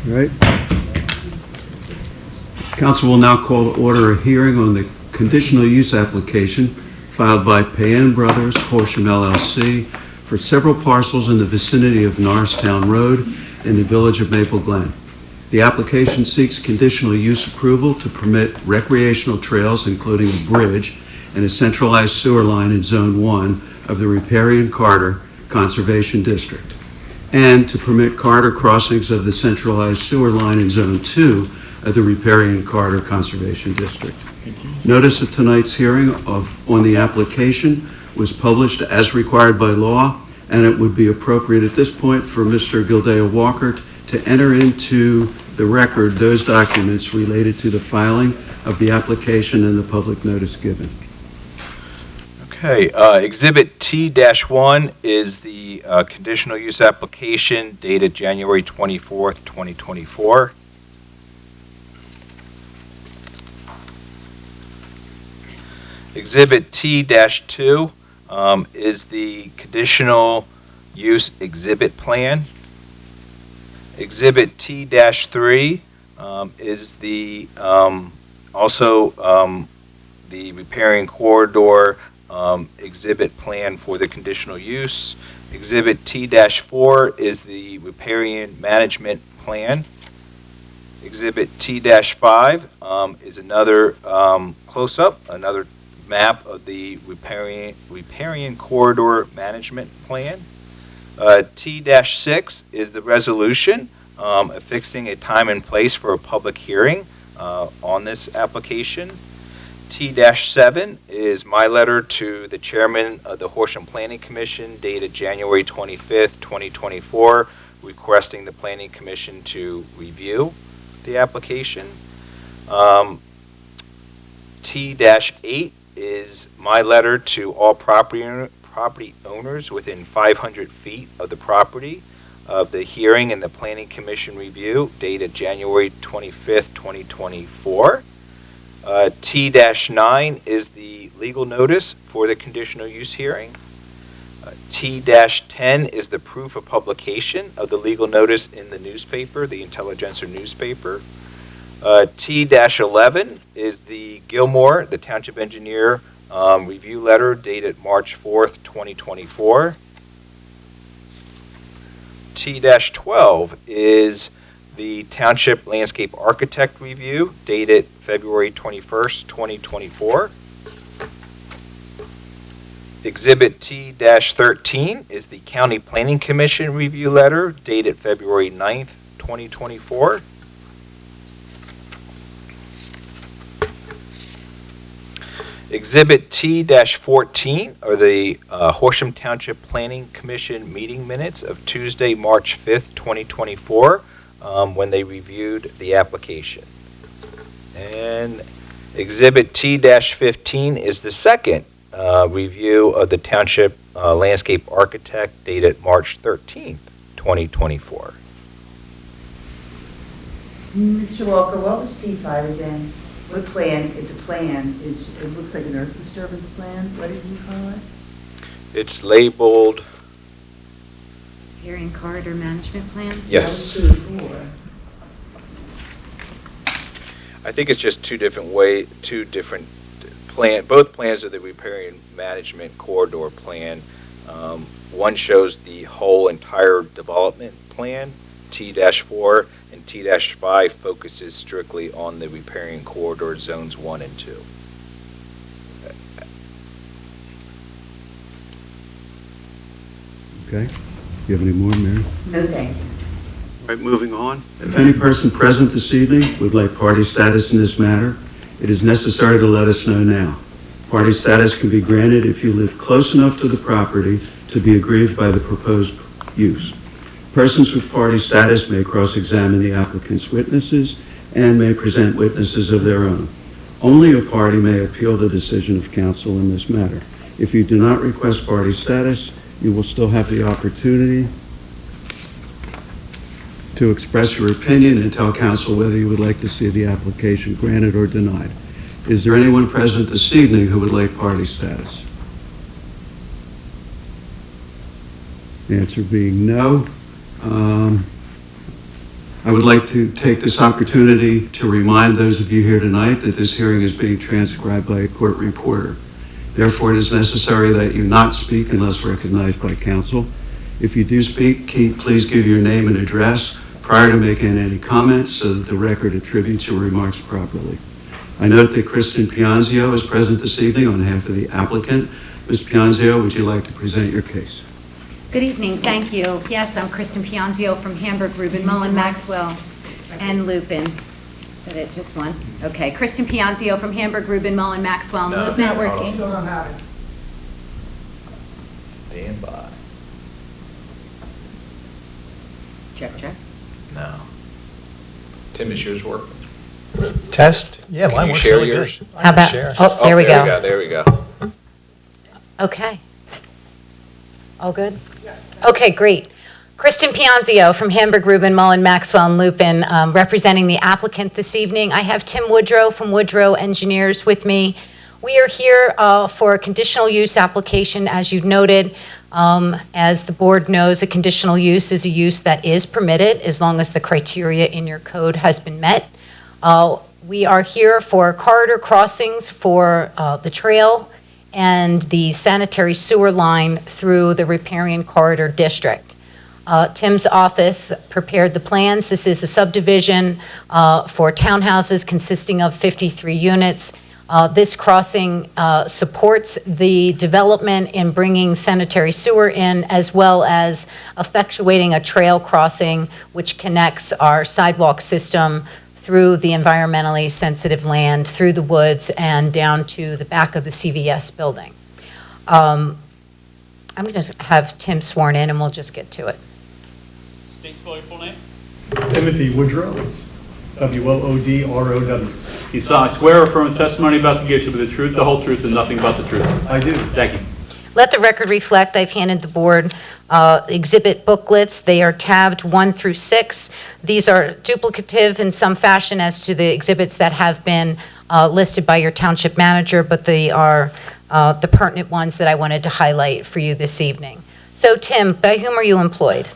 All right. Council will now call to order a hearing on the conditional use application filed by Payen Brothers, Horsham LLC, for several parcels in the vicinity of Norristown Road in the village of Maple Glen. The application seeks conditional use approval to permit recreational trails, including a bridge and a centralized sewer line in Zone 1 of the Riparian Carter Conservation District, and to permit Carter crossings of the centralized sewer line in Zone 2 of the Riparian Carter Conservation District. Notice of tonight's hearing on the application was published as required by law, and it would be appropriate at this point for Mr. Gildea Walker to enter into the record those documents related to the filing of the application and the public notice given. Okay, Exhibit T-1 is the conditional use application dated January 24th, 2024. Exhibit T-2 is the conditional use exhibit plan. Exhibit T-3 is the also the riparian corridor exhibit plan for the conditional use. Exhibit T-4 is the riparian management plan. Exhibit T-5 is another close-up, another map of the riparian corridor management plan. T-6 is the resolution affixing a time and place for a public hearing on this application. T-7 is my letter to the chairman of the Horsham Planning Commission dated January 25th, 2024, requesting the Planning Commission to review the application. T-8 is my letter to all property owners within 500 feet of the property of the hearing and the Planning Commission review dated January 25th, 2024. T-9 is the legal notice for the conditional use hearing. T-10 is the proof of publication of the legal notice in the newspaper, the Intelligencer newspaper. T-11 is the Gilmore, the township engineer, review letter dated March 4th, 2024. T-12 is the township landscape architect review dated February 21st, 2024. Exhibit T-13 is the county planning commission review letter dated February 9th, 2024. Exhibit T-14 are the Horsham Township Planning Commission meeting minutes of Tuesday, March 5th, 2024, when they reviewed the application. And Exhibit T-15 is the second review of the Township Landscape Architect dated March 13th, 2024. Mr. Walker, what was T5 again? What plan? It's a plan. It looks like an earth disturbance plan. What did you call it? It's labeled. Riparian corridor management plan? Yes. That was T4. I think it's just two different plan. Both plans are the riparian management corridor plan. One shows the whole entire development plan, T-4, and T-5 focuses strictly on the riparian corridor zones 1 and 2. Okay. Do you have any more, Mary? No, thank you. All right, moving on. If any person present this evening would like party status in this matter, it is necessary to let us know now. Party status can be granted if you live close enough to the property to be aggrieved by the proposed use. Persons with party status may cross-examine the applicant's witnesses and may present witnesses of their own. Only a party may appeal the decision of council in this matter. If you do not request party status, you will still have the opportunity to express your opinion and tell council whether you would like to see the application granted or denied. Is there anyone present this evening who would like party status? The answer being no. I would like to take this opportunity to remind those of you here tonight that this hearing is being transcribed by a court reporter. Therefore, it is necessary that you not speak unless recognized by counsel. If you do speak, please give your name and address prior to making any comments so that the record attributes your remarks properly. I note that Kristen Pianzio is present this evening on behalf of the applicant. Ms. Pianzio, would you like to present your case? Good evening, thank you. Yes, I'm Kristen Pianzio from Hamburg, Rubin, Mullen, Maxwell, and Lupin. Said it just once. Okay, Kristen Pianzio from Hamburg, Rubin, Mullen, Maxwell, and Lupin. Not working. Stand by. Check, check. No. Tim, is yours working? Test? Yeah, Can mine you works share really good. yours? I How can about, share. oh, there we go. There we go. Okay. All good? Okay, great. Kristen Pianzio from Hamburg, Rubin, Mullen, Maxwell, and Lupin, representing the applicant this evening. I have Tim Woodrow from Woodrow Engineers with me. We are here for a conditional use application, as you've noted. As the board knows, a conditional use is a use that is permitted as long as the criteria in your code has been met. We are here for corridor crossings for the trail and the sanitary sewer line through the riparian corridor district. Tim's office prepared the plans. This is a subdivision for townhouses consisting of 53 units. This crossing supports the development in bringing sanitary sewer in, as well as effectuating a trail crossing which connects our sidewalk system through the environmentally sensitive land, through the woods, and down to the back of the CVS building. I'm going to have Tim sworn in, and we'll just get to it. State spell your full name. Timothy Woodrow, it's W-O-O-D-R-O-W. You swear or affirm the testimony about to give should be the truth, the whole truth, and nothing but the truth. I do. Thank you. Let the record reflect, I've handed the board exhibit booklets. They are tabbed 1 through 6. These are duplicative in some fashion as to the exhibits that have been listed by your township manager, but they are the pertinent ones that I wanted to highlight for you this evening. So Tim, by whom are you employed?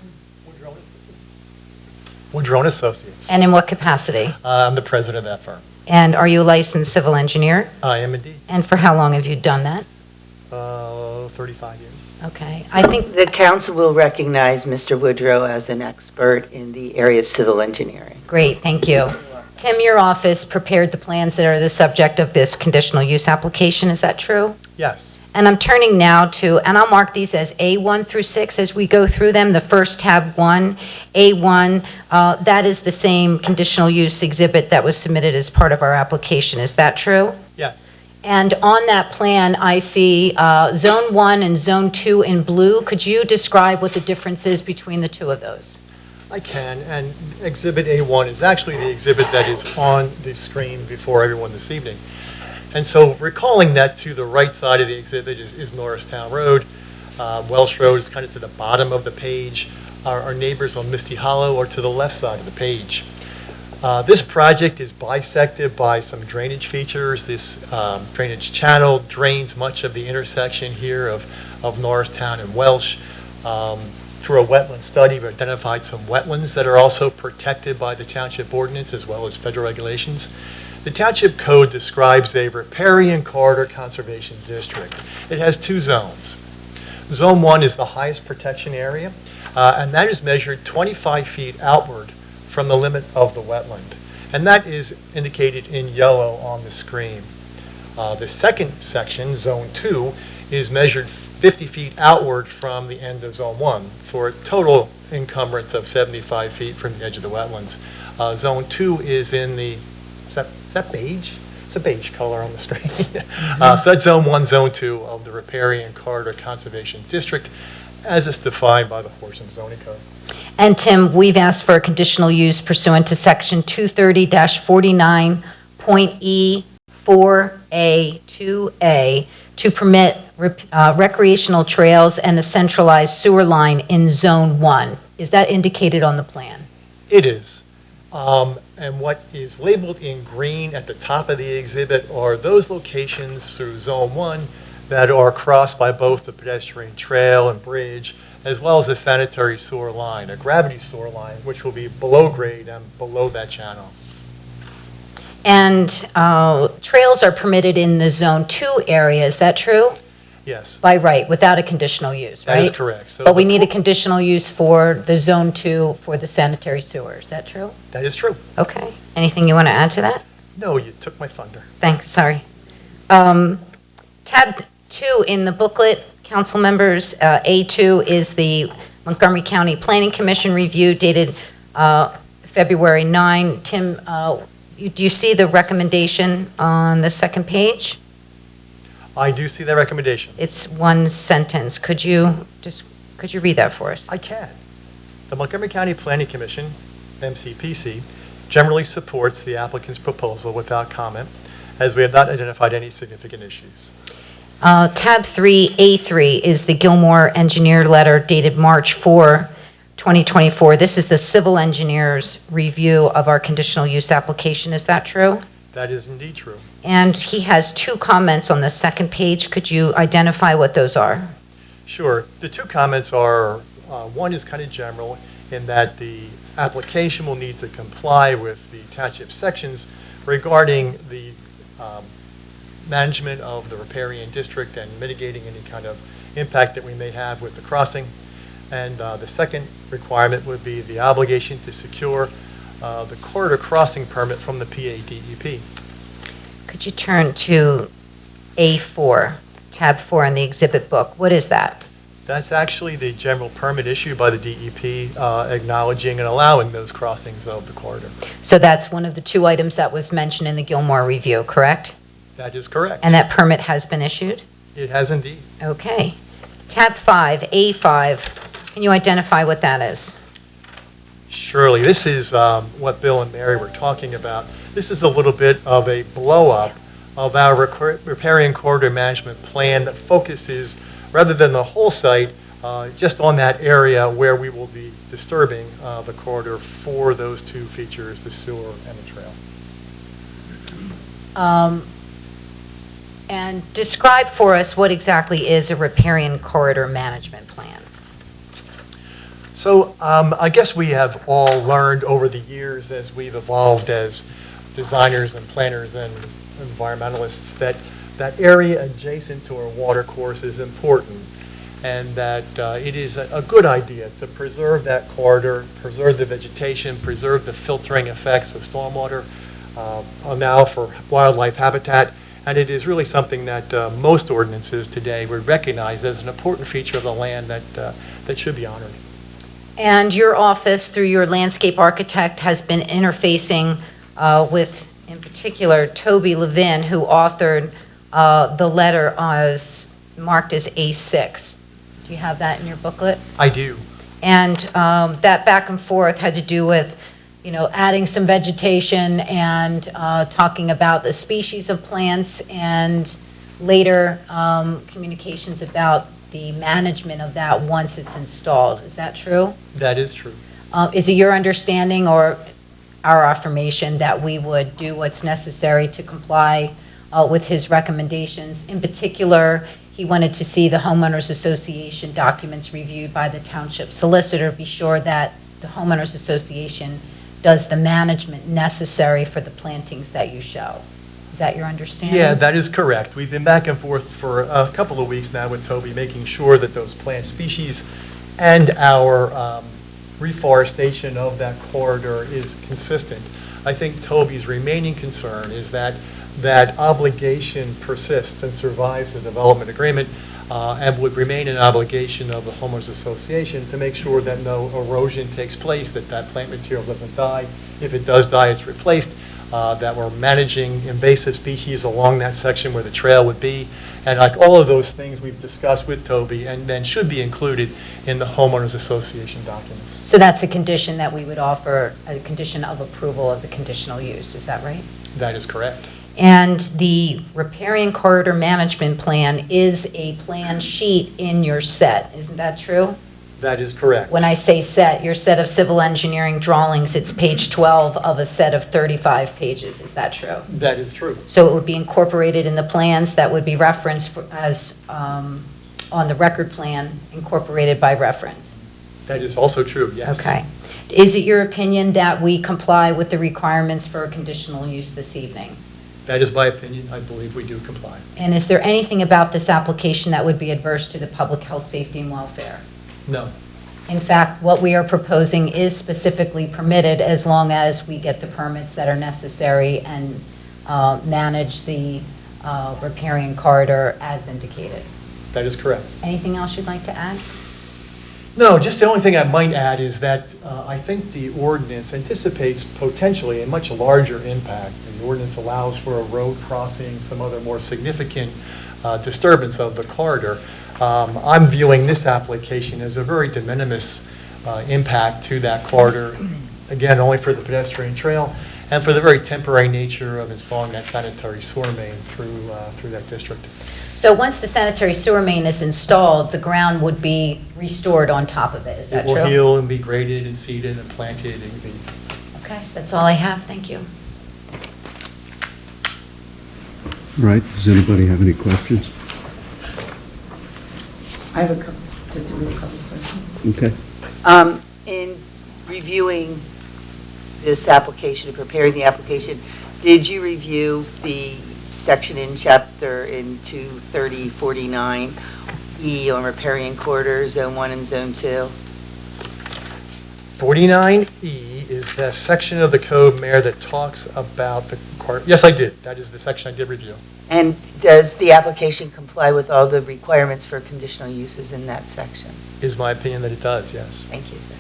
Woodrow and Associates. And in what capacity? I'm the president of that firm. And are you a licensed civil engineer? I am indeed. And for how long have you done that? 35 years. Okay, I think, The council will recognize Mr. Woodrow as an expert in the area of civil engineering. great, thank you. Tim, your office prepared the plans that are the subject of this conditional use application, is that true? Yes. And I'm turning now to, and I'll mark these as A1 through 6 as we go through them. The first tab 1, A1, that is the same conditional use exhibit that was submitted as part of our application. Is that true? Yes. And on that plan, I see Zone 1 and Zone 2 in blue. Could you describe what the difference is between the two of those? I can, and Exhibit A1 is actually the exhibit that is on the screen before everyone this evening. And so recalling that to the right side of the exhibit is Norristown Road. Welsh Road is kind of to the bottom of the page. Our neighbors on Misty Hollow are to the left side of the page. This project is bisected by some drainage features. This drainage channel drains much of the intersection here of Norristown and Welsh. Through a wetland study, we've identified some wetlands that are also protected by the township ordinance as well as federal regulations. The township code describes a riparian corridor conservation district. It has 2 zones. Zone 1 is the highest protection area, and that is measured 25 feet outward from the limit of the wetland. And that is indicated in yellow on the screen. The second section, Zone 2, is measured 50 feet outward from the end of Zone 1 for a total encumbrance of 75 feet from the edge of the wetlands. Zone 2 is in the, is that beige? It's a beige color on the screen. So that's Zone 1, Zone 2 of the Riparian Corridor Conservation District as it's defined by the Horsham zoning code. And Tim, we've asked for a conditional use pursuant to section 230-49.E4A2A to permit recreational trails and a centralized sewer line in Zone 1. Is that indicated on the plan? It is. And what is labeled in green at the top of the exhibit are those locations through Zone 1 that are crossed by both the pedestrian trail and bridge as well as a sanitary sewer line, a gravity sewer line, which will be below grade and below that channel. And trails are permitted in the Zone 2 area, is that true? Yes, By right, without a conditional use, right? that is correct. So But we the need a pool- conditional use for the Zone 2 for the sanitary sewer, is that true? That is true. Okay. Anything you want to add to that? No, you took my thunder. Thanks, sorry. Tab 2 in the booklet, council members, A2 is the Montgomery County Planning Commission review dated February 9. Tim, do you see the recommendation on the second page? I do see that recommendation. It's one sentence. Could you read that for us? I can. The Montgomery County Planning Commission, MCPC, generally supports the applicant's proposal without comment, as we have not identified any significant issues. Tab 3A3 is the Gilmore engineer letter dated March 4, 2024. This is the civil engineer's review of our conditional use application. Is that true? That is indeed true. And he has 2 comments on the second page. Could you identify what those are? Sure. The 2 comments are, one is kind of general in that the application will need to comply with the township sections regarding the management of the riparian district and mitigating any kind of impact that we may have with the crossing. And the second requirement would be the obligation to secure the corridor crossing permit from the PADEP. Could you turn to A4, tab 4 in the exhibit book? What is that? That's actually the general permit issued by the DEP acknowledging and allowing those crossings of the corridor. So that's one of the 2 items that was mentioned in the Gilmore review, correct? That is correct. And that permit has been issued? It has indeed. Okay. Tab 5, A5, can you identify what that is? Surely, this is what Bill and Mary were talking about. This is a little bit of a blow-up of our riparian corridor management plan that focuses, rather than the whole site, just on that area where we will be disturbing the corridor for those 2 features, the sewer and the trail. And describe for us what exactly is a riparian corridor management plan. So I guess we have all learned over the years as we've evolved as designers and planners and environmentalists that area adjacent to our water course is important, and that it is a good idea to preserve that corridor, preserve the vegetation, preserve the filtering effects of stormwater now for wildlife habitat. And it is really something that most ordinances today would recognize as an important feature of the land that should be honored. And your office, through your landscape architect, has been interfacing with, in particular, Toby Levin, who authored the letter marked as A6. Do you have that in your booklet? I do. And that back and forth had to do with, adding some vegetation and talking about the species of plants, and later communications about the management of that once it's installed. Is that true? That is true. Is it your understanding or our affirmation that we would do what's necessary to comply with his recommendations? In particular, he wanted to see the homeowners association documents reviewed by the township solicitor, be sure that the homeowners association does the management necessary for the plantings that you show. Is that your understanding? Yeah, that is correct. We've been back and forth for a couple of weeks now with Toby, making sure that those plant species and our reforestation of that corridor is consistent. I think Toby's remaining concern is that that obligation persists and survives the development agreement and would remain an obligation of the homeowners association to make sure that no erosion takes place, that that plant material doesn't die. If it does die, it's replaced, that we're managing invasive species along that section where the trail would be. And like all of those things we've discussed with Toby and then should be included in the homeowners association documents. So that's a condition that we would offer, a condition of approval of the conditional use, is that right? That is correct. And the riparian corridor management plan is a plan sheet in your set, isn't that true? That is correct. When I say set, your set of civil engineering drawings, it's page 12 of a set of 35 pages, is that true? That is true. So it would be incorporated in the plans that would be referenced as on the record plan incorporated by reference. That is also true, yes. Okay. Is it your opinion that we comply with the requirements for a conditional use this evening? That is my opinion. I believe we do comply. And is there anything about this application that would be adverse to the public health, safety, and welfare? No. In fact, what we are proposing is specifically permitted as long as we get the permits that are necessary and manage the riparian corridor as indicated. That is correct. Anything else you'd like to add? No, just the only thing I might add is that I think the ordinance anticipates potentially a much larger impact. The ordinance allows for a road crossing, some other more significant disturbance of the corridor. I'm viewing this application as a very de minimis impact to that corridor, again, only for the pedestrian trail and for the very temporary nature of installing that sanitary sewer main through that district. So once the sanitary sewer main is installed, the ground would be restored on top of it, is that It true? will heal and be graded and seeded and planted and be. Okay, that's all I have, thank you. All right, does anybody have any questions? I have just a real couple of questions. Okay. In reviewing this application, and preparing the application, did you review the section in chapter in 23049E on riparian corridors, Zone 1 and Zone 2? 49E is the section of the code, Mayor, that talks about the, yes, I did. That is the section I did review. And does the application comply with all the requirements for conditional uses in that section? Is my opinion that it does, yes. Thank you. That's-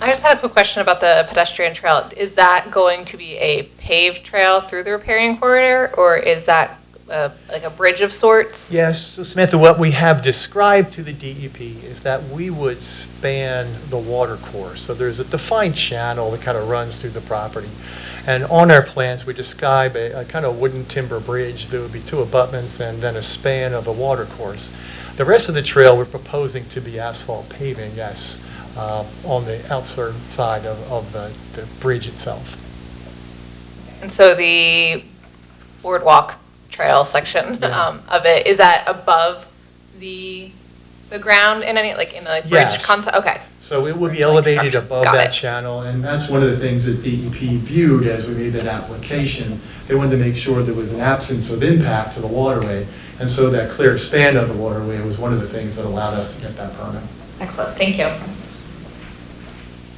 I just had a quick question about the pedestrian trail. Is that going to be a paved trail through the riparian corridor, or is that like a bridge of sorts? Yes, so Samantha, what we have described to the DEP is that we would span the water course. So there's a defined channel that kind of runs through the property. And on our plans, we describe a kind of wooden timber bridge. There would be two abutments and then a span of the water course. The rest of the trail, we're proposing to be asphalt paving, yes, on the outside side of the bridge itself. And so the boardwalk trail section Yeah. of it, is that above the ground in any, like in the bridge Yes. concept? Okay. So it would be Bridge-like elevated structure. above Got that it. channel, and that's one of the things that DEP viewed as we made that application. They wanted to make sure there was an absence of impact to the waterway, and so that clear span of the waterway was one of the things that allowed us to get that permit. Excellent. Thank you.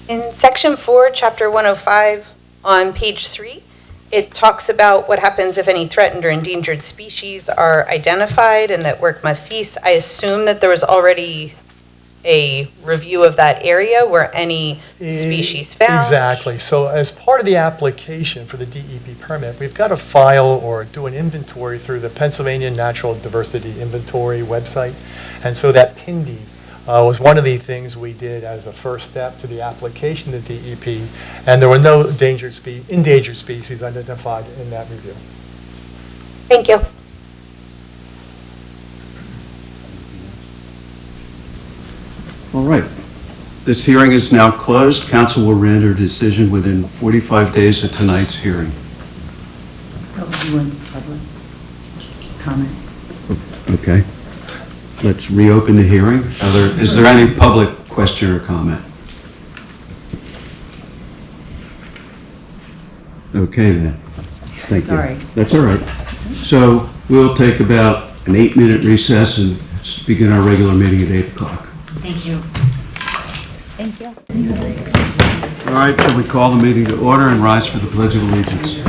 In section 4, chapter 105, on page 3, it talks about what happens if any threatened or endangered species are identified and that work must cease. I assume that there was already a review of that area where any species found. Exactly. So as part of the application for the DEP permit, we've got to file or do an inventory through the Pennsylvania Natural Diversity Inventory website. And so that PINDI was one of the things we did as a first step to the application to DEP, and there were no endangered species identified in that review. Thank you. All right. This hearing is now closed. Council will render a decision within 45 days of tonight's hearing. Oh, you want public comment? Okay. Let's reopen the hearing. Is there any public question or comment? Okay then. Thank you. Sorry. That's all right. So we'll take about an 8-minute recess and begin our regular meeting at 8 o'clock. Thank you. Thank you. All right, shall we call the meeting to order and rise for the Pledge of Allegiance?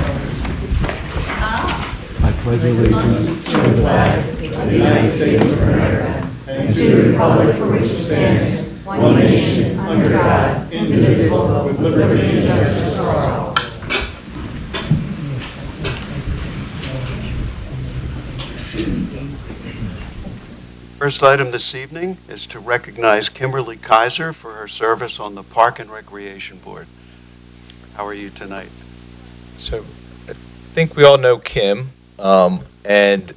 I pledge allegiance to the flag of the United States of America and to the republic for which it stands, one nation, under God, indivisible, with liberty and justice for all. First item this evening is to recognize Kimberly Kaiser for her service on the Park and Recreation Board. How are you tonight? So I think we all know Kim, and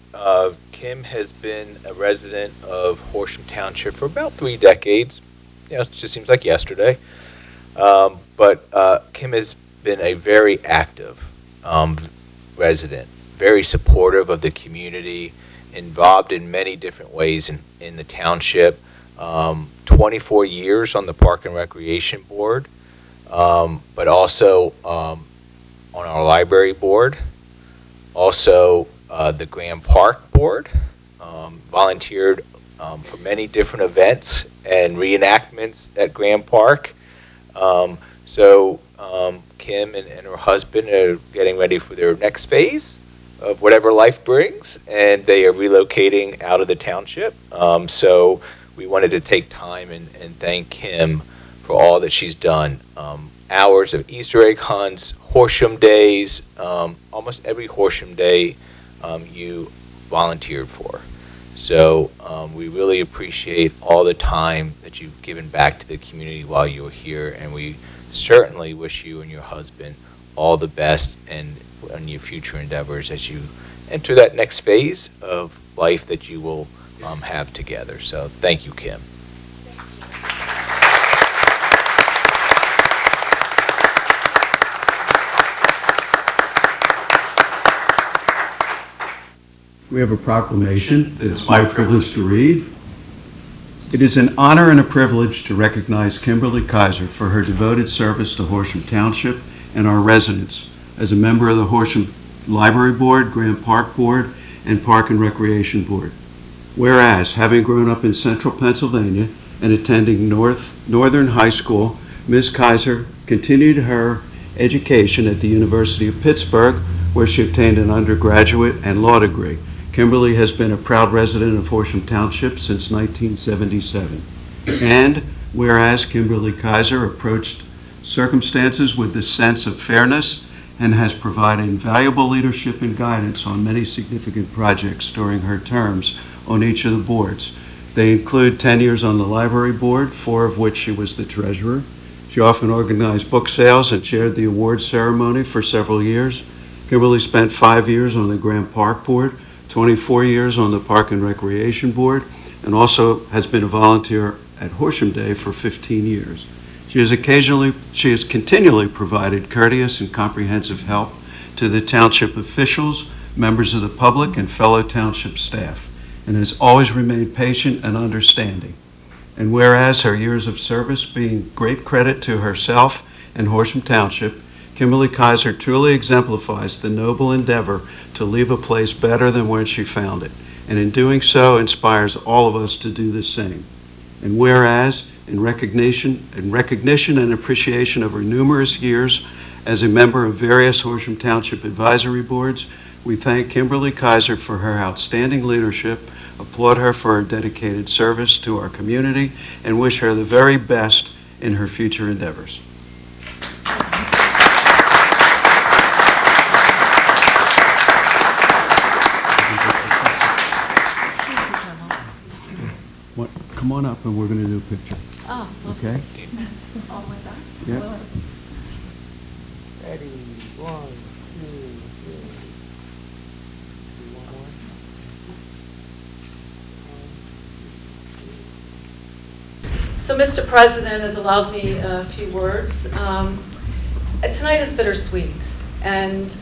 Kim has been a resident of Horsham Township for about 3 decades. It just seems like yesterday. But Kim has been a very active resident very supportive of the community, involved in many different ways in the township. 24 years on the Park and Recreation Board, but also on our library board, also the Graham Park Board, volunteered for many different events and reenactments at Graham Park. Kim and her husband are getting ready for their next phase of whatever life brings, and they are relocating out of the township. So we wanted to take time and thank Kim for all that she's done. Hours of Easter egg hunts, Horsham days, almost every Horsham day you volunteered for. So we really appreciate all the time that you've given back to the community while you were here, and we certainly wish you and your husband all the best and on your future endeavors as you enter that next phase of life that you will have together. So thank you, Kim. We have a proclamation that it's my privilege to read. It is an honor and a privilege to recognize Kimberly Kaiser for her devoted service to Horsham Township and our residents as a member of the Horsham Library Board, Graham Park Board, and Park and Recreation Board. Whereas, having grown up in central Pennsylvania and attending Northern High School, Ms. Kaiser continued her education at the University of Pittsburgh, where she obtained an undergraduate and law degree. Kimberly has been a proud resident of Horsham Township since 1977. And whereas Kimberly Kaiser approached circumstances with the sense of fairness and has provided invaluable leadership and guidance on many significant projects during her terms on each of the boards. They include 10 years on the library board, 4 of which she was the treasurer. She often organized book sales and chaired the awards ceremony for several years. Kimberly spent 5 years on the Graham Park Board, 24 years on the Park and Recreation Board, and also has been a volunteer at Horsham Day for 15 years. She has continually provided courteous and comprehensive help to the township officials, members of the public, and fellow township staff, and has always remained patient and understanding. And whereas her years of service being great credit to herself and Horsham Township, Kimberly Kaiser truly exemplifies the noble endeavor to leave a place better than when she found it, and in doing so inspires all of us to do the same. And whereas, in recognition and appreciation of her numerous years as a member of various Horsham Township advisory boards, we thank Kimberly Kaiser for her outstanding leadership, applaud her for her dedicated service to our community, and wish her the very best in her future endeavors. Come on up and we're going to do a picture. Oh, okay. all the way back? Yeah. Ready, 1, 2, 3. So, Mr. President has allowed me a few words. Tonight is bittersweet, and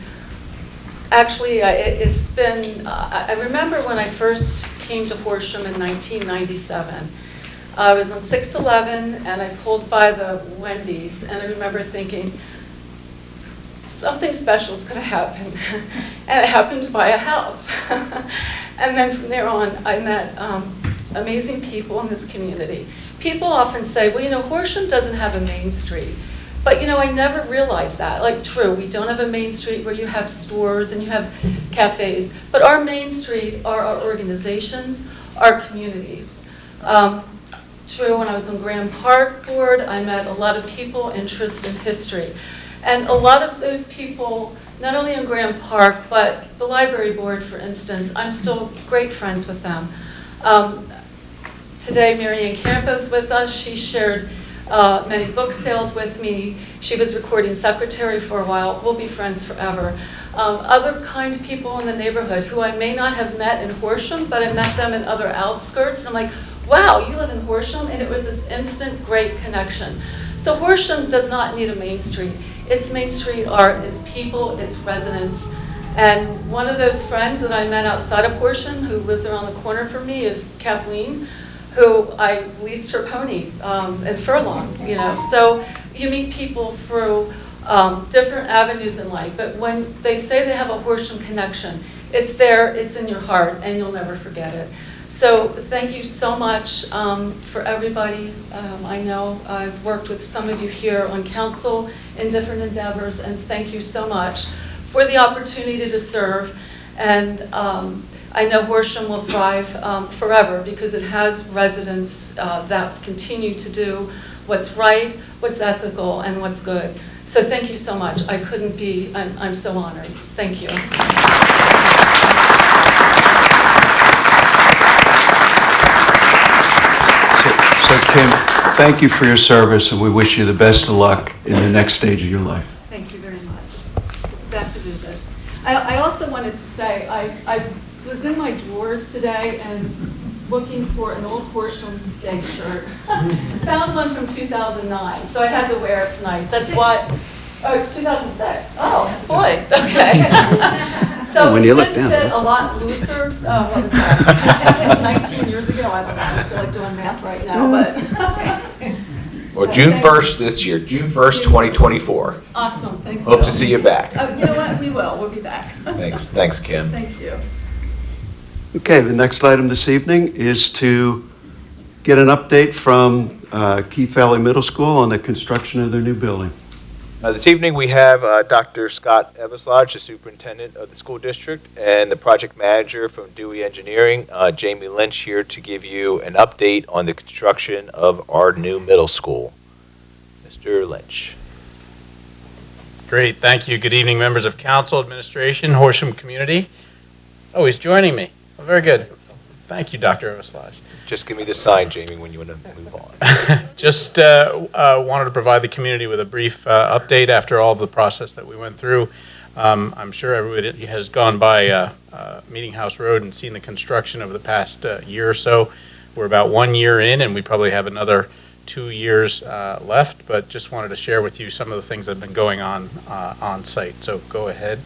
actually, it's been, I remember when I first came to Horsham in 1997. I was on 611, and I pulled by the Wendy's, and I remember thinking, something special is going to happen, and it happened to buy a house. And then from there on, I met amazing people in this community. People often say, well, you know, Horsham doesn't have a main street. But, you know, I never realized that. Like, true, we don't have a main street where you have stores and you have cafes. But our main street are our organizations, our communities. True, when I was on Graham Park Board, I met a lot of people interested in history. And a lot of those people, not only in Graham Park, but the library board, for instance, I'm still great friends with them. Today, Marianne Campos with us. She shared many book sales with me. She was recording secretary for a while. We'll be friends forever. Other kind people in the neighborhood who I may not have met in Horsham, but I met them in other outskirts. I'm like, wow, you live in Horsham? And it was this instant great connection. So Horsham does not need a main street. Its main street are its people, its residents, And one of those friends that I met outside of Horsham, who lives around the corner from me, is Kathleen, who I leased her pony in Furlong, So you meet people through different avenues in life, but when they say they have a Horsham connection, it's there, it's in your heart, and you'll never forget it. So thank you so much for everybody. I know I've worked with some of you here on council in different endeavors, and thank you so much for the opportunity to serve. And I know Horsham will thrive forever because it has residents that continue to do what's right, what's ethical, and what's good. So thank you so much. I couldn't be, I'm so honored. Thank you. So Kim, thank you for your service, and we wish you the best of luck in the next stage of your life. Thank you very much. Back to visit. I also wanted to say, I was in my drawers today and looking for an old Horsham Day shirt. Found one from 2009, so I had to wear it tonight. That's why. Oh, 2006. Oh, boy. Okay. So When you it look did down, fit it a looks lot looser. What was that? 19 years ago. I don't know. I feel like doing math right now, but. Well, June 1st this year, June 1st, 2024. Awesome. Thanks. Hope Bill. to see you back. You know what? We will. We'll be back. Thanks, Kim. Thank you. Okay, the next item this evening is to get an update from Keith Valley Middle School on the construction of their new building. This evening, we have Dr. Scott Ebeslodge, the superintendent of the school district, and the project manager from Dewey Engineering, Jamie Lynch, here to give you an update on the construction of our new middle school. Mr. Lynch. Great, thank you. Good evening, members of council, administration, Horsham community. Oh, he's joining me. Oh, very good. Thank you, Dr. Ebeslodge. Just give me the sign, Jamie, when you want to move on. Just wanted to provide the community with a brief update after all of the process that we went through. I'm sure everybody has gone by Meeting House Road and seen the construction over the past year or so. We're about 1 year in, and we probably have another 2 years left, but just wanted to share with you some of the things that have been going on site. So go ahead.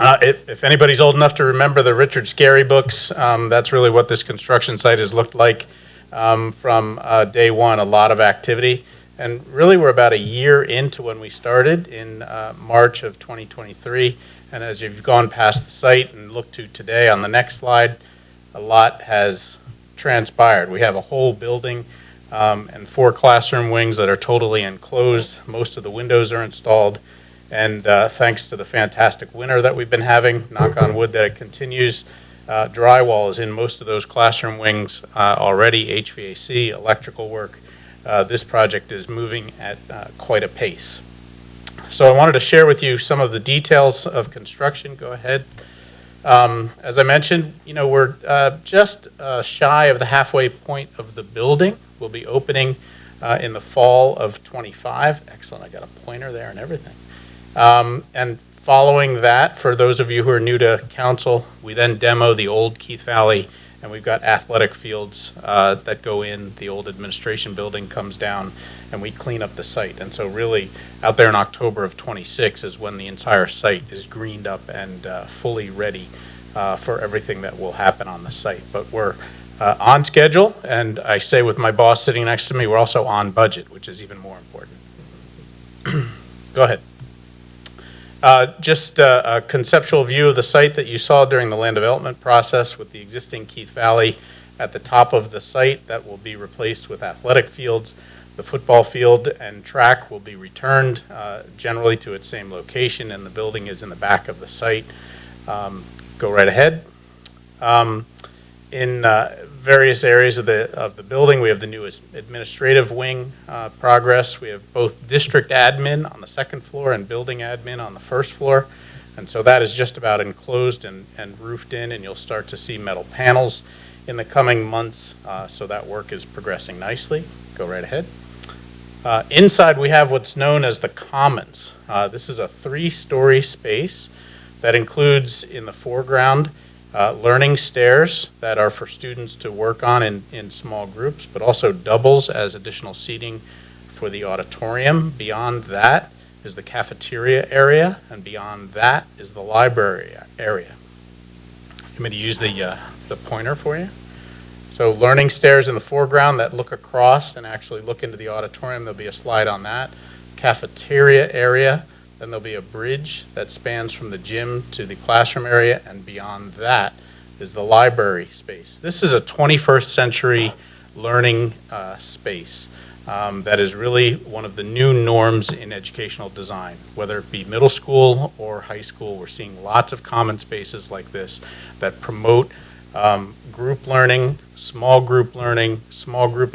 If anybody's old enough to remember the Richard Scarry books, that's really what this construction site has looked like from day one, a lot of activity. And really we're about a year into when we started in March of 2023. And as you've gone past the site and looked to today on the next slide, a lot has transpired. We have a whole building and 4 classroom wings that are totally enclosed. Most of the windows are installed. And thanks to the fantastic winter that we've been having, knock on wood that it continues, drywall is in most of those classroom wings already, HVAC, electrical work. This project is moving at quite a pace. So I wanted to share with you some of the details of construction. Go ahead. As I mentioned, we're just shy of the halfway point of the building. We'll be opening in the fall of 25. Excellent, I got a pointer there and everything. And following that, for those of you who are new to council, we then demo the old Keith Valley, and we've got athletic fields that go in. The old administration building comes down, and we clean up the site. And so really, out there in October of 26 is when the entire site is greened up and fully ready for everything that will happen on the site. But we're on schedule, and I say with my boss sitting next to me, we're also on budget, which is even more important. Go ahead. Just a conceptual view of the site that you saw during the land development process with the existing Keith Valley at the top of the site that will be replaced with athletic fields. The football field and track will be returned generally to its same location, and the building is in the back of the site. Go right ahead. In various areas of the building, we have the newest administrative wing progress. We have both district admin on the second floor and building admin on the first floor. And so that is just about enclosed and roofed in, and you'll start to see metal panels in the coming months. So that work is progressing nicely. Go right ahead. Inside, we have what's known as the Commons. This is a 3-story space that includes in the foreground learning stairs that are for students to work on in small groups, but also doubles as additional seating for the auditorium. Beyond that, is the cafeteria area, and beyond that is the library area. You want me to use the pointer for you? So learning stairs in the foreground that look across and actually look into the auditorium. There'll be a slide on that. Cafeteria area, then there'll be a bridge that spans from the gym to the classroom area, and beyond that is the library space. This is a 21st century learning space that is really one of the new norms in educational design. Whether it be middle school or high school, we're seeing lots of common spaces like this that promote group learning, small group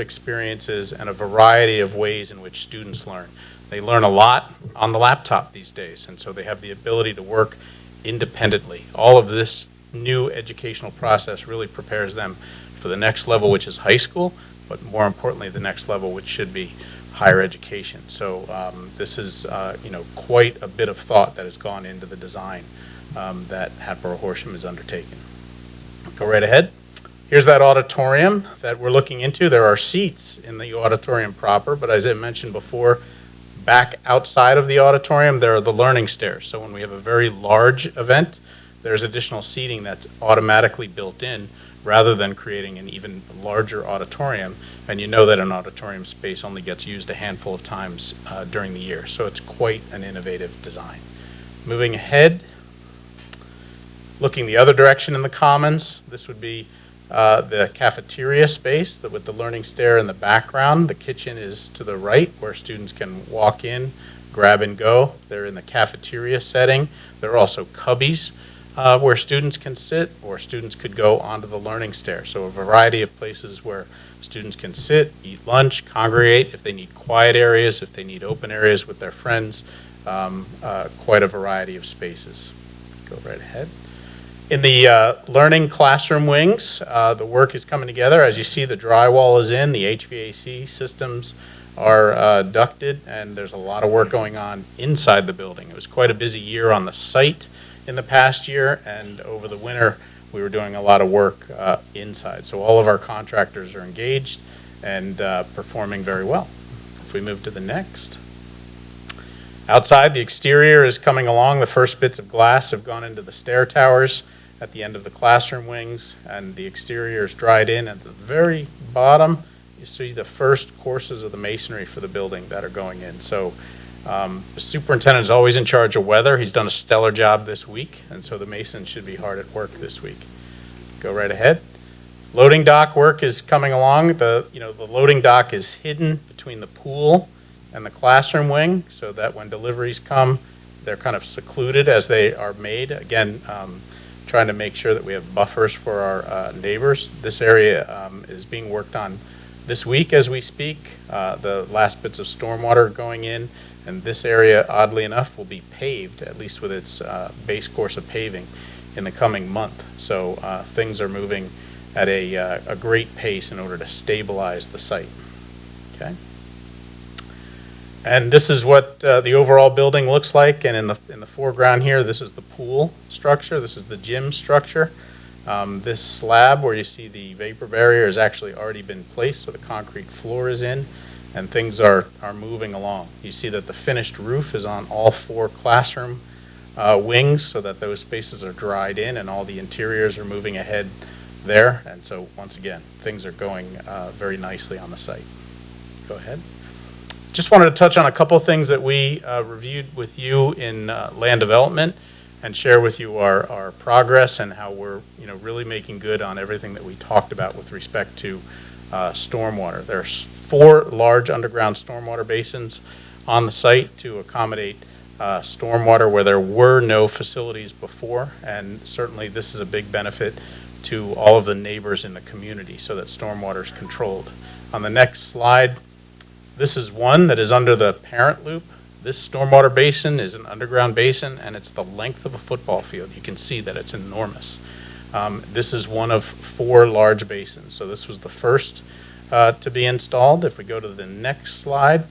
experiences, and a variety of ways in which students learn. They learn a lot on the laptop these days, and so they have the ability to work independently. All of this new educational process really prepares them for the next level, which is high school, but more importantly, the next level, which should be higher education. So this is quite a bit of thought that has gone into the design that Hatboro Horsham is undertaking. Go right ahead. Here's that auditorium that we're looking into. There are seats in the auditorium proper, but as I mentioned before, back outside of the auditorium, there are the learning stairs. So when we have a very large event, there's additional seating that's automatically built in rather than creating an even larger auditorium. And you know that an auditorium space only gets used a handful of times during the year. So it's quite an innovative design. Moving ahead, looking the other direction in the commons, this would be the cafeteria space with the learning stair in the background. The kitchen is to the right where students can walk in, grab and go. They're in the cafeteria setting. There are also cubbies where students can sit, or students could go onto the learning stair. So a variety of places where students can sit, eat lunch, congregate, if they need quiet areas, if they need open areas with their friends, quite a variety of spaces. Go right ahead. In the learning classroom wings, the work is coming together. As you see, the drywall is in, the HVAC systems are ducted, and there's a lot of work going on inside the building. It was quite a busy year on the site in the past year, and over the winter, we were doing a lot of work inside. So all of our contractors are engaged and performing very well. If we move to the next. Outside, the exterior is coming along. The first bits of glass have gone into the stair towers at the end of the classroom wings, and the exterior is dried in. At the very bottom, you see the first courses of the masonry for the building that are going in. So the superintendent is always in charge of weather. He's done a stellar job this week, and so the masons should be hard at work this week. Go right ahead. Loading dock work is coming along. The loading dock is hidden between the pool and the classroom wing, so that when deliveries come, they're kind of secluded as they are made. Again, trying to make sure that we have buffers for our neighbors. This area is being worked on this week as we speak. The last bits of stormwater going in, and this area, oddly enough, will be paved, at least with its base course of paving, in the coming month. So things are moving at a great pace in order to stabilize the site. Okay. And this is what the overall building looks like. And in the foreground here, this is the pool structure. This is the gym structure. This slab where you see the vapor barrier has actually already been placed, so the concrete floor is in, and things are moving along. You see that the finished roof is on all 4 classroom wings, so that those spaces are dried in and all the interiors are moving ahead there. And so once again, things are going very nicely on the site. Go ahead. Just wanted to touch on a couple things that we reviewed with you in land development and share with you our progress and how we're really making good on everything that we talked about with respect to stormwater. There's 4 large underground stormwater basins on the site to accommodate stormwater where there were no facilities before, and certainly this is a big benefit to all of the neighbors in the community so that stormwater is controlled. On the next slide, this is one that is under the parent loop. This stormwater basin is an underground basin, and it's the length of a football field. You can see that it's enormous. This is one of 4 large basins. So this was the first to be installed. If we go to the next slide,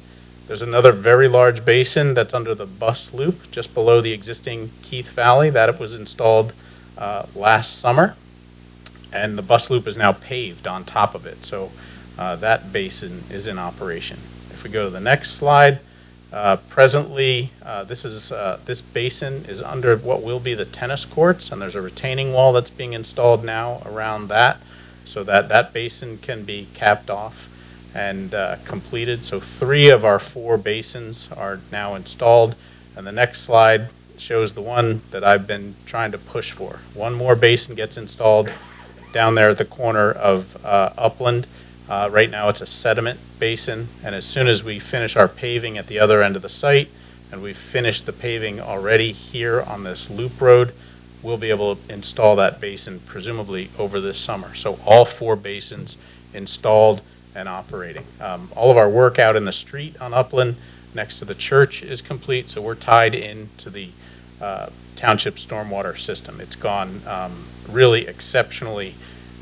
there's another very large basin that's under the bus loop just below the existing Keith Valley. That was installed last summer, and the bus loop is now paved on top of it. So that basin is in operation. If we go to the next slide, Presently, this basin is under what will be the tennis courts, and there's a retaining wall that's being installed now around that, so that that basin can be capped off and completed. So 3 of our 4 basins are now installed, and the next slide shows the one that I've been trying to push for. 1 more basin gets installed down there at the corner of Upland. Right now it's a sediment basin, and as soon as we finish our paving at the other end of the site, and we've finished the paving already here on this loop road, we'll be able to install that basin presumably over this summer. So all 4 basins installed and operating. All of our work out in the street on Upland next to the church is complete, so we're tied into the township stormwater system. It's gone really exceptionally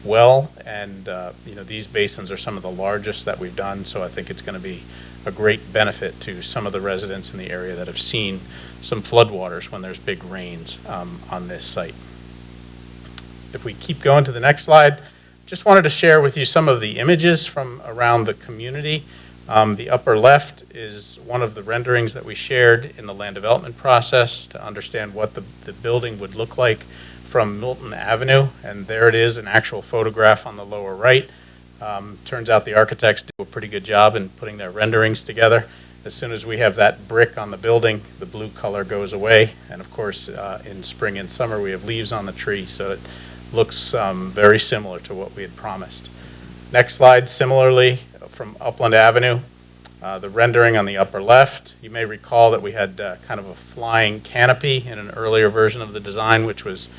well, and these basins are some of the largest that we've done, so I think it's going to be a great benefit to some of the residents in the area that have seen some floodwaters when there's big rains on this site. If we keep going to the next slide, just wanted to share with you some of the images from around the community. The upper left is one of the renderings that we shared in the land development process to understand what the building would look like from Milton Avenue, and there it is, an actual photograph on the lower right. Turns out the architects do a pretty good job in putting their renderings together. As soon as we have that brick on the building, the blue color goes away, and of course in spring and summer we have leaves on the tree, so it looks very similar to what we had promised. Next slide, similarly from Upland Avenue, the rendering on the upper left. You may recall that we had kind of a flying canopy in an earlier version of the design, which was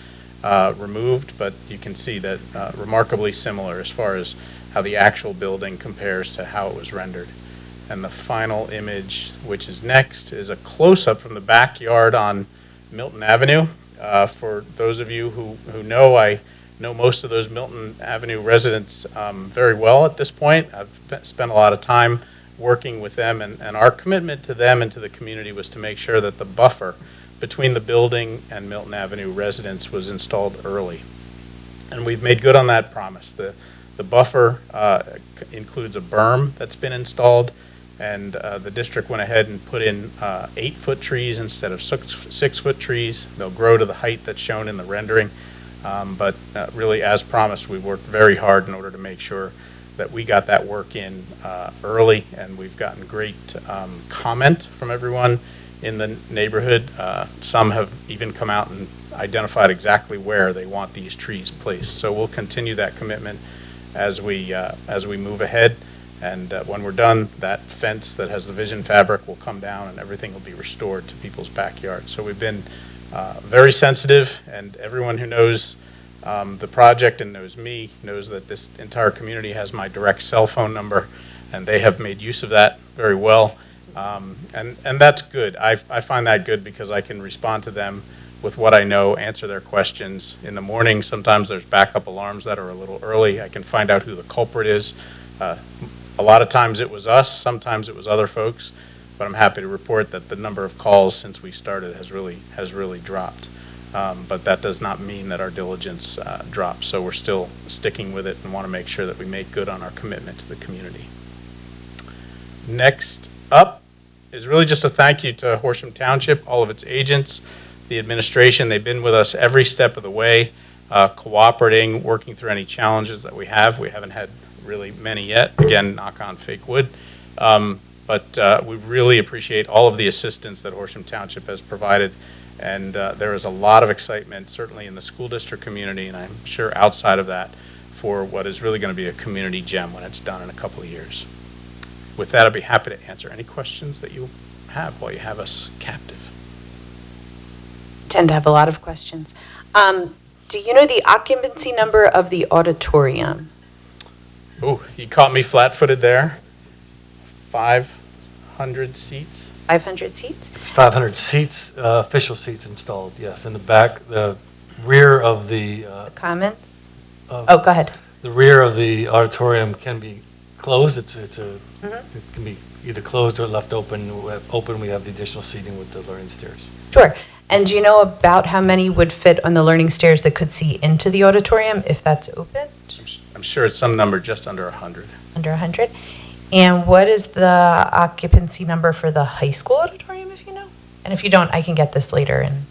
removed, but you can see that remarkably similar as far as how the actual building compares to how it was rendered. And the final image, which is next, is a close-up from the backyard on Milton Avenue. For those of you who know, I know most of those Milton Avenue residents very well at this point. I've spent a lot of time working with them, and our commitment to them and to the community was to make sure that the buffer between the building and Milton Avenue residents was installed early. And we've made good on that promise. The buffer includes a berm that's been installed, and the district went ahead and put in 8-foot trees instead of 6-foot trees. They'll grow to the height that's shown in the rendering. But really, as promised, we worked very hard in order to make sure that we got that work in early, and we've gotten great comment from everyone in the neighborhood. Some have even come out and identified exactly where they want these trees placed. So we'll continue that commitment as we move ahead. And when we're done, that fence that has the vision fabric will come down and everything will be restored to people's backyards. So we've been very sensitive, and everyone who knows the project and knows me knows that this entire community has my direct cell phone number, and they have made use of that very well. And that's good. I find that good because I can respond to them with what I know, answer their questions. In the morning, sometimes there's backup alarms that are a little early. I can find out who the culprit is. A lot of times it was us, sometimes it was other folks, but I'm happy to report that the number of calls since we started has really dropped. But that does not mean that our diligence drops, so we're still sticking with it and want to make sure that we make good on our commitment to the community. Next up is really just a thank you to Horsham Township, all of its agents, the administration. They've been with us every step of the way, cooperating, working through any challenges that we have. We haven't had really many yet. Again, knock on fake wood. But we really appreciate all of the assistance that Horsham Township has provided. And there is a lot of excitement, certainly in the school district community, and I'm sure outside of that, for what is really going to be a community gem when it's done in a couple of years. With that, I'd be happy to answer any questions that you have while you have us captive. Tend to have a lot of questions. Do you know the occupancy number of the auditorium? Oh, you caught me flat-footed there. 500 seats. 500 seats? It's 500 seats, official seats installed, yes. In the back, the rear of the... Comments? Oh, go ahead. The rear of the auditorium can be closed. It can be either closed or left open. We have the additional seating with the learning stairs. Sure. And do you know about how many would fit on the learning stairs that could see into the auditorium if that's open? I'm sure it's some number just under 100. Under 100? And what is the occupancy number for the high school auditorium, if you know? And if you don't, I can get this later. And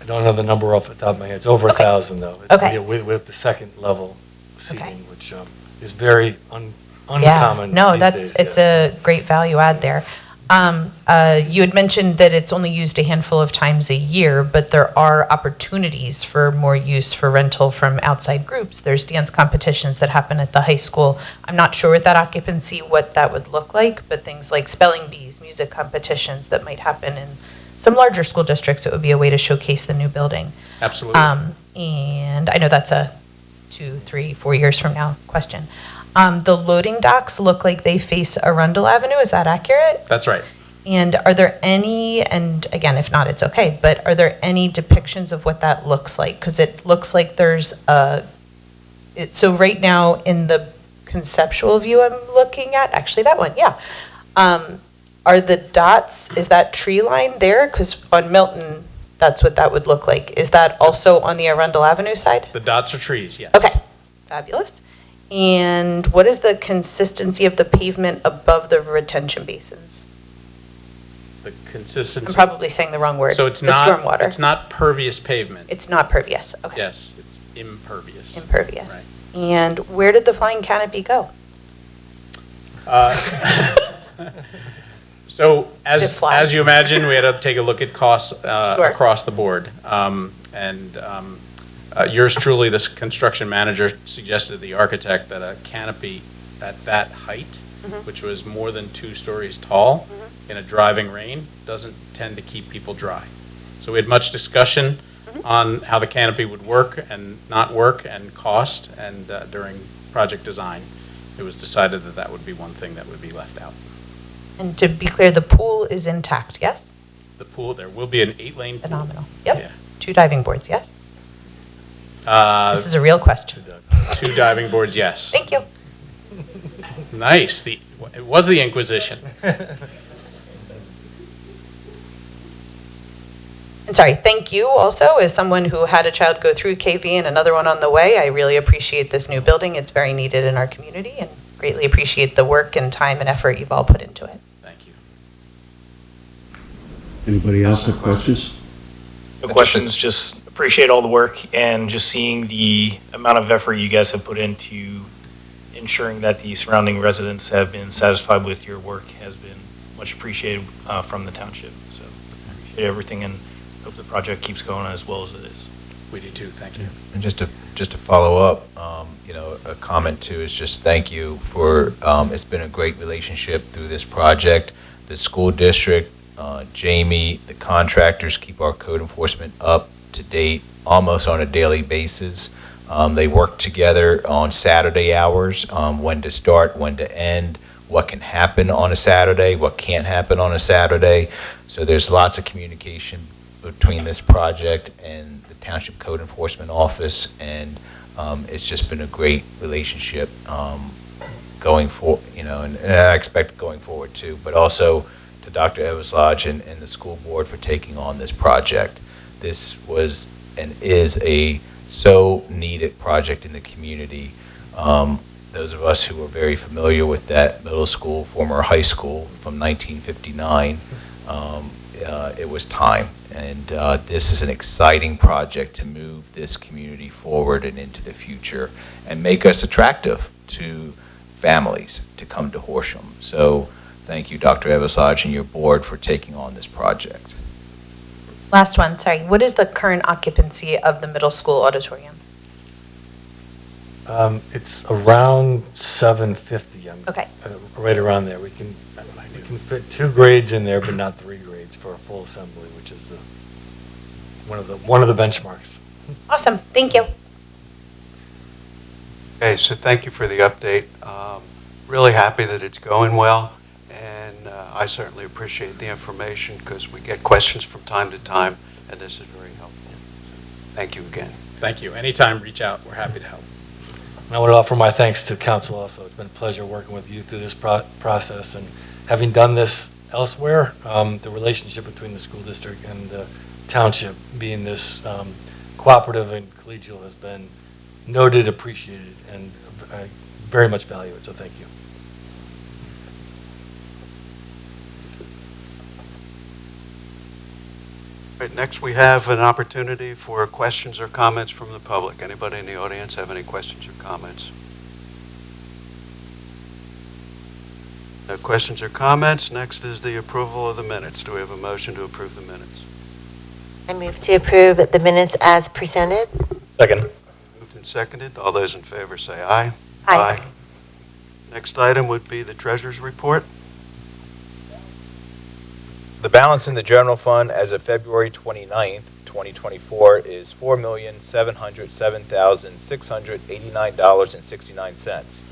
I don't know the number off the top of my head. It's over 1,000 though. Okay. With the second level seating, Okay. which is very uncommon No, these that's, days, it's yes. a great value add there. You had mentioned that it's only used a handful of times a year, but there are opportunities for more use for rental from outside groups. There's dance competitions that happen at the high school. I'm not sure with that occupancy what that would look like, but things like spelling bees, music competitions that might happen in some larger school districts, it would be a way to showcase the new building. Absolutely. And I know that's a 2, 3, 4 years from now question. The loading docks look like they face Arundel Avenue, is that accurate? That's right. And are there any, and again, if not, it's okay, but are there any depictions of what that looks like? Because it looks like there's so right now in the conceptual view I'm looking at, actually that one, yeah. Are the dots, is that tree line there? Because on Milton, that's what that would look like. Is that also on the Arundel Avenue side? The dots are trees, yes. Okay, fabulous. And what is the consistency of the pavement above the retention basins? The consistency. I'm probably saying the wrong word. So it's The not, stormwater. it's not pervious pavement. It's not pervious, okay. Yes, it's impervious. Impervious. And where did the flying canopy go? So Did it as, fly? as you imagine, we had to take a look at costs Sure. across the board. Yours truly, this construction manager, suggested to the architect that a canopy at that height, which was more than 2 stories tall, in a driving rain, doesn't tend to keep people dry. So we had much discussion on how the canopy would work and not work and cost, and during project design, it was decided that that would be one thing that would be left out. And to be clear, the pool is intact, yes? The pool, there will be an 8-lane pool. Phenomenal. Yep. Yeah. 2 diving boards, yes? This is a real question. 2 diving boards, yes. Thank you. Nice. It was the Inquisition. And sorry, thank you also, as someone who had a child go through KV and another one on the way. I really appreciate this new building. It's very needed in our community and greatly appreciate the work and time and effort you've all put into it. Thank you. Anybody else have questions? No questions, just appreciate all the work and just seeing the amount of effort you guys have put into ensuring that the surrounding residents have been satisfied with your work has been much appreciated from the township. So appreciate everything and hope the project keeps going as well as it is. We do too, thank you. And just to follow up, a comment too is just thank you for, it's been a great relationship through this project. The school district, Jamie, the contractors keep our code enforcement up to date almost on a daily basis. They work together on Saturday hours, when to start, when to end, what can happen on a Saturday, what can't happen on a Saturday. So there's lots of communication between this project and the Township Code Enforcement Office, and it's just been a great relationship going forward, and I expect going forward too, but also to Dr. Everslodge and the school board for taking on this project. This was and is a so needed project in the community. Those of us who are very familiar with that middle school, former high school from 1959, it was time. And this is an exciting project to move this community forward and into the future and make us attractive to families to come to Horsham. So thank you, Dr. Everslodge, and your board for taking on this project. Last one, sorry. What is the current occupancy of the middle school auditorium? It's around 750. Okay. Right around there. We can fit 2 grades in there, but not 3 grades for a full assembly, which is one of the benchmarks. Awesome, thank you. Okay, so thank you for the update. Really happy that it's going well, and I certainly appreciate the information because we get questions from time to time, and this is very helpful. Thank you again. Thank you. Anytime, reach out. We're happy to help. And I want to offer my thanks to council also. It's been a pleasure working with you through this process, and having done this elsewhere, the relationship between the school district and the township being this cooperative and collegial has been noted, appreciated, and very much value it, so thank you. Right, next, we have an opportunity for questions or comments from the public. Anybody in the audience have any questions or comments? No questions or comments. Next is the approval of the minutes. Do we have a motion to approve the minutes? I move to approve the minutes as presented. Second. Moved and seconded. All those in favor say aye. Aye. Next item would be the treasurer's report. The balance in the general fund as of February 29th, 2024 is $4,707,689.69.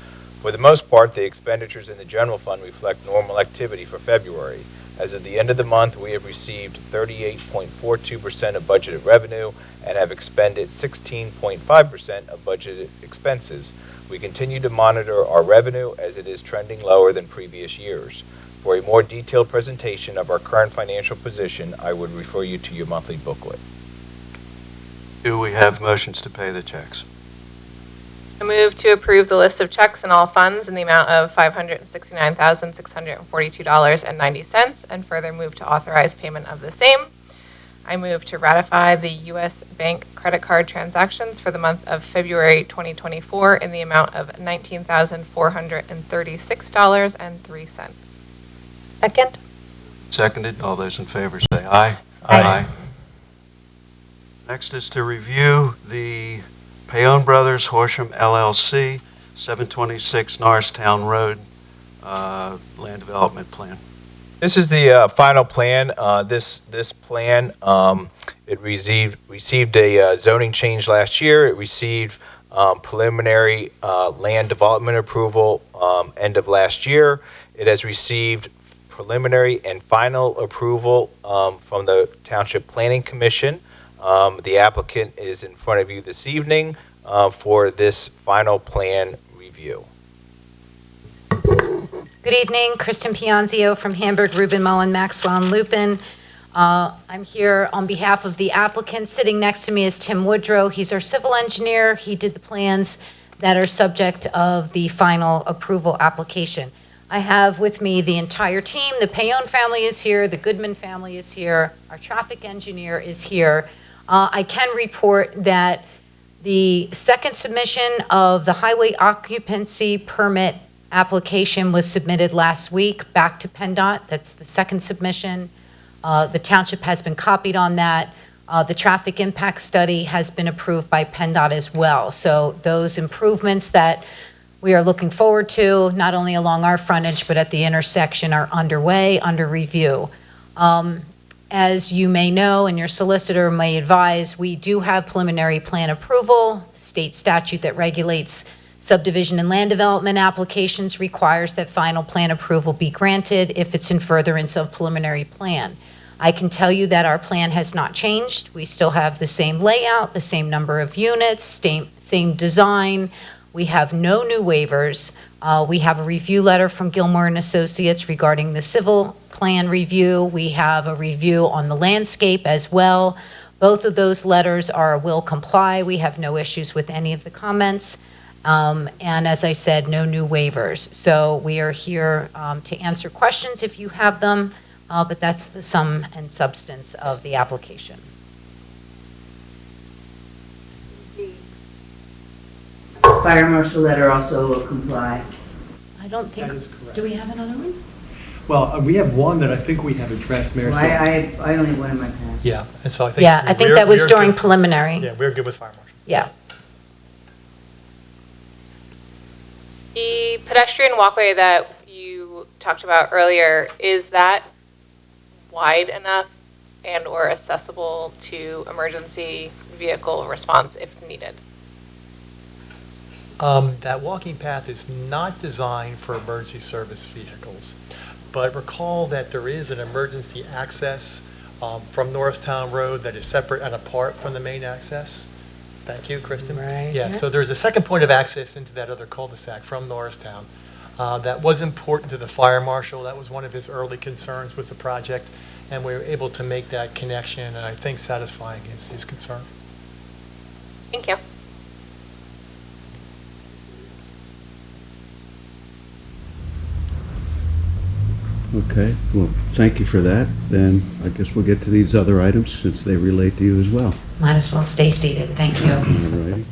For the most part, the expenditures in the general fund reflect normal activity for February. As of the end of the month, we have received 38.42% of budgeted revenue and have expended 16.5% of budgeted expenses. We continue to monitor our revenue as it is trending lower than previous years. For a more detailed presentation of our current financial position, I would refer you to your monthly booklet. Do we have motions to pay the checks? I move to approve the list of checks in all funds in the amount of $569,642.90 and further move to authorize payment of the same. I move to ratify the U.S. Bank credit card transactions for the month of February 2024 in the amount of $19,436.03. Second. Seconded. All those in favor say aye. Aye. Next is to review the Payon Brothers Horsham LLC, 726 Norristown Road, land development plan. This is the final plan. This plan, it received a zoning change last year. It received preliminary land development approval end of last year. It has received preliminary and final approval from the Township Planning Commission. The applicant is in front of you this evening for this final plan review. Good evening, Kristen Pianzio from Hamburg, Rubin, Mullen, Maxwell, and Lupin. I'm here on behalf of the applicant. Sitting next to me is Tim Woodrow. He's our civil engineer. He did the plans that are subject of the final approval application. I have with me the entire team. The Payon family is here. The Goodman family is here. Our traffic engineer is here. I can report that the second submission of the highway occupancy permit application was submitted last week back to PennDOT. That's the second submission. The township has been copied on that. The traffic impact study has been approved by PennDOT as well. So those improvements that we are looking forward to, not only along our frontage, but at the intersection, are underway, under review. As you may know, and your solicitor may advise, we do have preliminary plan approval. The state statute that regulates subdivision and land development applications requires that final plan approval be granted if it's in furtherance of preliminary plan. I can tell you that our plan has not changed. We still have the same layout, the same number of units, same design. We have no new waivers. We have a review letter from Gilmore and Associates regarding the civil plan review. We have a review on the landscape as well. Both of those letters will comply. We have no issues with any of the comments. And as I said, no new waivers. So we are here to answer questions if you have them, but that's the sum and substance of the application. Fire marshal letter also will comply. I don't think, That is correct. do we have another one? Well, we have one that I think we have addressed, Mayor. Well, I only have one in my pack. Yeah, and so I think. Yeah, I think that was during preliminary. Yeah, we're good with fire marshal. Yeah. The pedestrian walkway that you talked about earlier, is that wide enough and or accessible to emergency vehicle response if needed? That walking path is not designed for emergency service vehicles, but recall that there is an emergency access from Norristown Road that is separate and apart from the main access. Thank you, Kristen. Right. Yeah, so there's a second point of access into that other cul-de-sac from Norristown. That was important to the fire marshal. That was one of his early concerns with the project, and we were able to make that connection, and I think satisfying his concern. Thank you. Okay, well, thank you for that. Then I guess we'll get to these other items since they relate to you as well. Might as well stay seated. Thank you. All righty.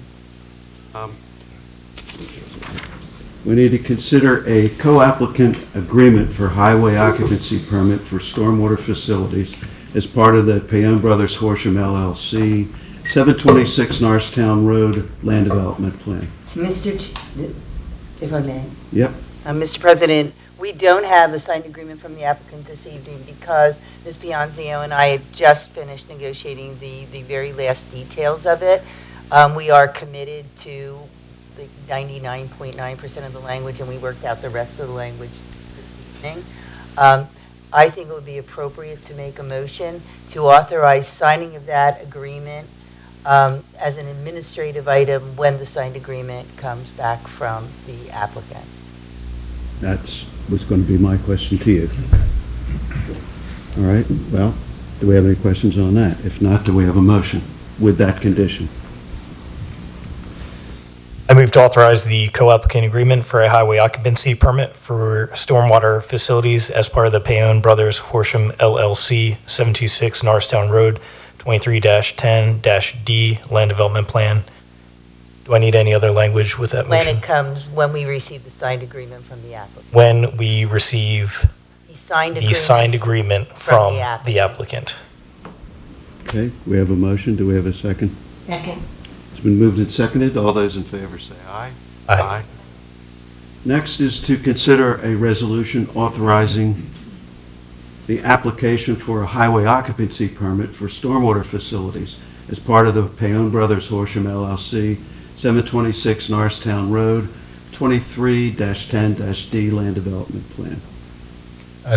We need to consider a co-applicant agreement for highway occupancy permit for stormwater facilities as part of the Payan Brothers Horsham LLC, 726 Norristown Road Land Development Plan. If I may. Yep. Mr. President, we don't have a signed agreement from the applicant this evening because Ms. Pianzio and I had just finished negotiating the very last details of it. We are committed to the 99.9% of the language, and we worked out the rest of the language this evening. I think it would be appropriate to make a motion to authorize signing of that agreement as an administrative item when the signed agreement comes back from the applicant. That was going to be my question to you. All right, well, do we have any questions on that? If not, do we have a motion with that condition? I move to authorize the co-applicant agreement for a highway occupancy permit for stormwater facilities as part of the Payan Brothers Horsham LLC, 726 Norristown Road, 23-10-D Land Development Plan. Do I need any other language with that When motion? it comes, when we receive the signed agreement from the applicant. When we receive The signed the signed agreement from the applicant. Okay, we have a motion. Do we have a second? Second. It's been moved and seconded. All those in favor say aye. Aye. Next is to consider a resolution authorizing the application for a highway occupancy permit for stormwater facilities as part of the Payan Brothers Horsham LLC, 726 Norristown Road, 23-10-D Land Development Plan.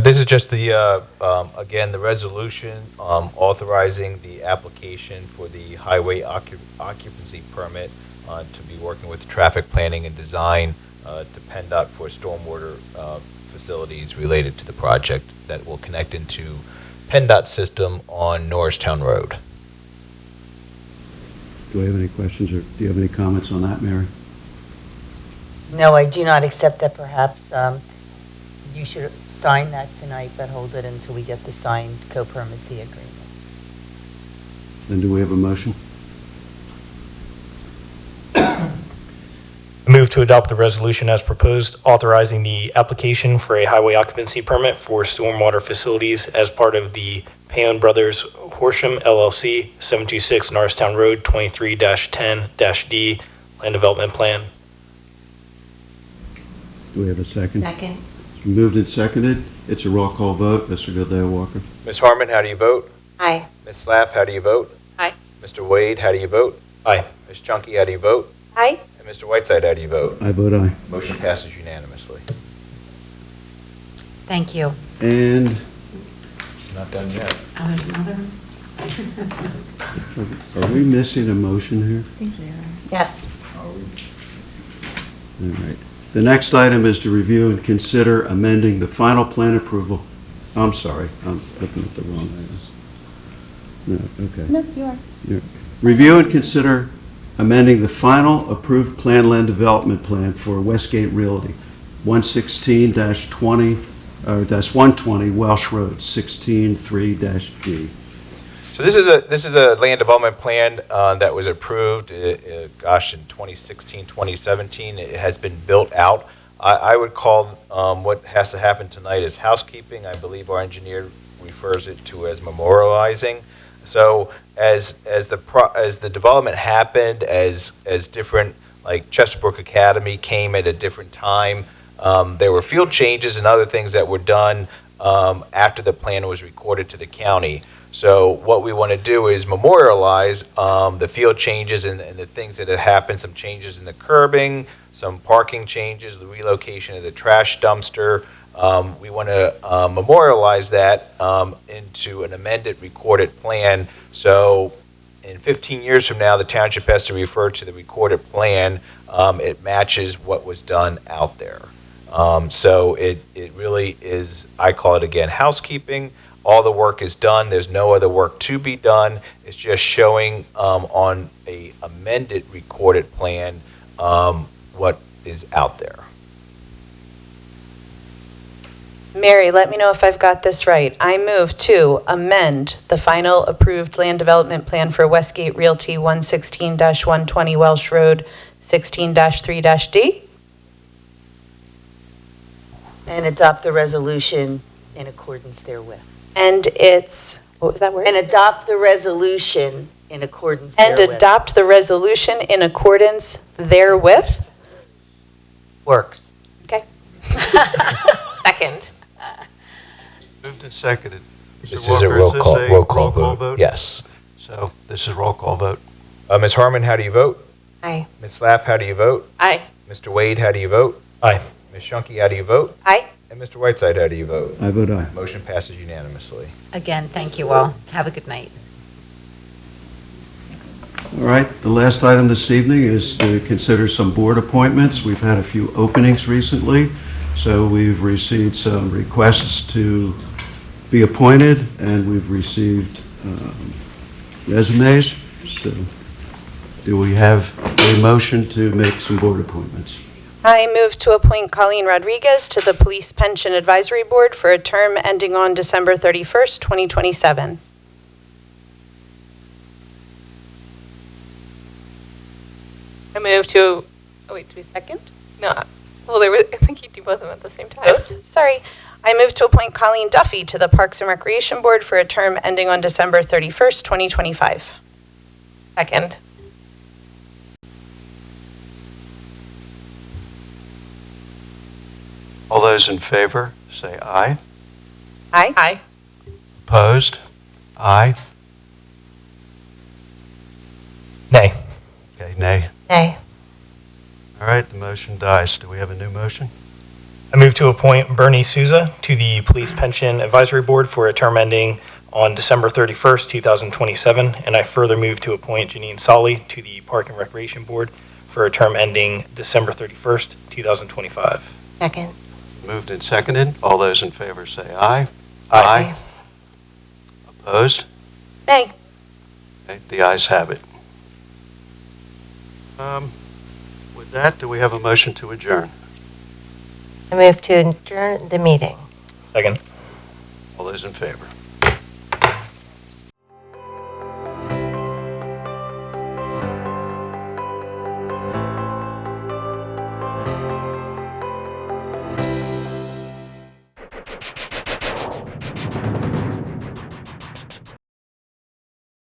This is just the, again, the resolution authorizing the application for the highway occupancy permit to be working with traffic planning and design to PennDOT for stormwater facilities related to the project that will connect into PennDOT system on Norristown Road. Do we have any questions or do you have any comments on that, Mary? No, I do not accept that. Perhaps you should sign that tonight, but hold it until we get the signed co-permittee agreement. Then do we have a motion? I move to adopt the resolution as proposed, authorizing the application for a highway occupancy permit for stormwater facilities as part of the Payan Brothers Horsham LLC, 726 Norristown Road, 23-10-D Land Development Plan. Do we have a second? Second. It's been moved and seconded. It's a roll call vote. Mr. Goodlatte Walker. Ms. Harmon, how do you vote? Aye. Ms. Slaff, how do you vote? Aye. Mr. Wade, how do you vote? Aye. Ms. Chunky, how do you vote? Aye. And Mr. Whiteside, how do you vote? I vote aye. Motion passes unanimously. Thank you. And Not done yet. Oh, there's another? are we missing a motion here? Yes. All right. The next item is to review and consider amending the final plan approval. I'm sorry, I'm looking at the wrong items. No, okay. No, you are. Review and consider amending the final approved plan land development plan for Westgate Realty, 116-20, or -120 Welsh Road, 163-D. So this is a land development plan that was approved, gosh, in 2016, 2017. It has been built out. I would call what has to happen tonight is housekeeping. I believe our engineer refers it to as memorializing. So as the development happened, as different, like Chesterbrook Academy came at a different time, there were field changes and other things that were done after the plan was recorded to the county. So what we want to do is memorialize the field changes and the things that have happened, some changes in the curbing, some parking changes, the relocation of the trash dumpster. We want to memorialize that into an amended recorded plan. So in 15 years from now, the township has to refer to the recorded plan. It matches what was done out there. So it really is, I call it again, housekeeping. All the work is done. There's no other work to be done. It's just showing on a amended recorded plan what is out there. Mary, let me know if I've got this right. I move to amend the final approved land development plan for Westgate Realty 116-120 Welsh Road 16-3-D. And adopt the resolution in accordance therewith. And it's, what was that word? And adopt the resolution in accordance And therewith. adopt the resolution in accordance therewith. Works. Okay. Second. Moved and seconded. This Mr. is a Walker, roll is this call, a roll call vote. Yes. So this is roll call vote. Ms. Harmon, how do you vote? Aye. Ms. Laff, how do you vote? Aye. Mr. Wade, how do you vote? Aye. Ms. Shunky, how do you vote? Aye. And Mr. Whiteside, how do you vote? I vote aye. Motion passes unanimously. Again, thank you all. Have a good night. All right, the last item this evening is to consider some board appointments. We've had a few openings recently, so we've received some requests to be appointed, and we've received resumes. So do we have a motion to make some board appointments? I move to appoint Colleen Rodriguez to the Police Pension Advisory Board for a term ending on December 31st, 2027. I move to, oh wait, do we second? No, well, I think you do both of them at the same time. Both? Sorry. I move to appoint Colleen Duffy to the Parks and Recreation Board for a term ending on December 31st, 2025. Second. All those in favor, say aye. Aye. Aye. Opposed? Aye. Nay. Okay, nay. Nay. All right, the motion dies. Do we have a new motion? I move to appoint Bernie Souza to the Police Pension Advisory Board for a term ending on December 31st, 2027, and I further move to appoint Janine Solly to the Park and Recreation Board for a term ending December 31st, 2025. Second. Moved and seconded. All those in favor say aye. Aye. Opposed? Nay. Okay, the ayes have it. With that, do we have a motion to adjourn? I move to adjourn the meeting. Second. All those in favor?